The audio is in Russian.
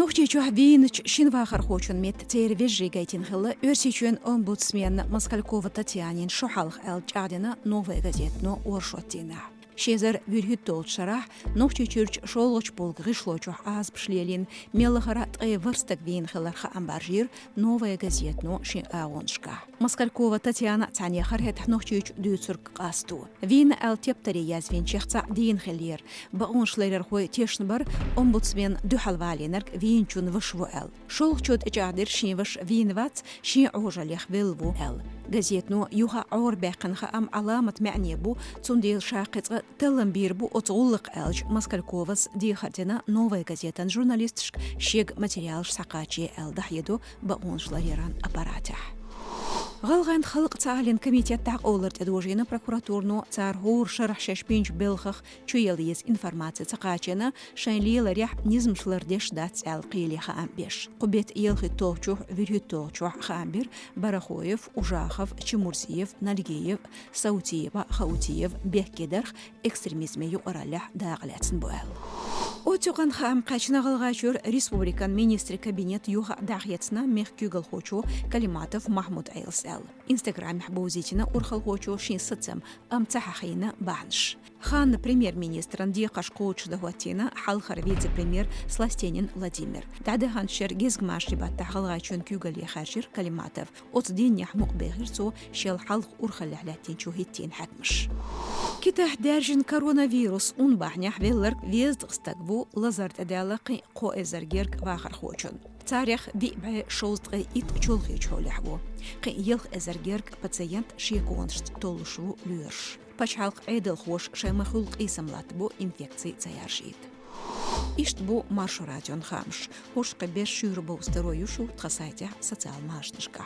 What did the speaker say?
Нухчичу винч шинвахар хочун мет тер вежжигайтин хилла өрсичун омбудсмен Москалькова Татьянин шухалх элчадина новая газетно оршоттина. Шезер вюрхит толчарах нухчичурч шолоч болгришлочу аз пшлелин мелахара тверстак вин хиларха амбаржир новая газетно шин агоншка. Москалькова Татьяна цаньяхар хет нухчич дюцурк qасту. Вин элтептари язвин чехца дин хилер. Багоншлер хой тешнбар омбудсмен духалвалинерк винчун вышву эл. Шолчут ичадир шинваш винвац шин ожалих вилву эл. газетну юха аур бэкэнха ам аламат мэ'небу цундил шаакыцга тэлэн бирбу отгуллык элж Москальковас дихатина новая газетан журналистшк шег материал сакачи элдахеду баоншлареран аппаратах. غلغان خلق تعلن комитет так оларт эдожина прокуратурну цар хор шарах шешпинч белхах чуелиес информация цакачена шайнлиларях низмшлардеш дац алқили хаамбеш кубет елхи толчух вирхи толчух хаамбир барахоев ужахов чемурсиев налгиев саутиева хаутиев беккедерх экстремизме юqarallah дааглатсын буэл Отюган хам качна галгачур республикан министр кабинет юха дахьецна мехкюгал хочу Калиматов Махмуд Айлсел. Инстаграм хбузитина урхал хочу шин сацам амцахахина банш. Хан премьер-министр Анди Кашкоуч Дагуатина халхар вице-премьер Сластенин Владимир. Тады ханшер гизгмаши бата халгачун кюгали хашир Калиматов. Отдин яхмук бехирцу шел халх урхалляхлятин чухиттин хакмш. كتاح دارجن كورونا اون بحنيح ويلر ويزد استقبو لازارت ادالقي قو ازرگيرك واخر خوچون تاريخ بيبع شوزدغي ايت چولخي چولحبو قي يلخ ازرگيرك пациент شيكونشت толушу люрш пачалق эдел хош шемахулк исамлатбу инфекции цаяршит ишт бу марш радион хамш хош кабеш шүрбу здоровью шу тхасайте социал машнышка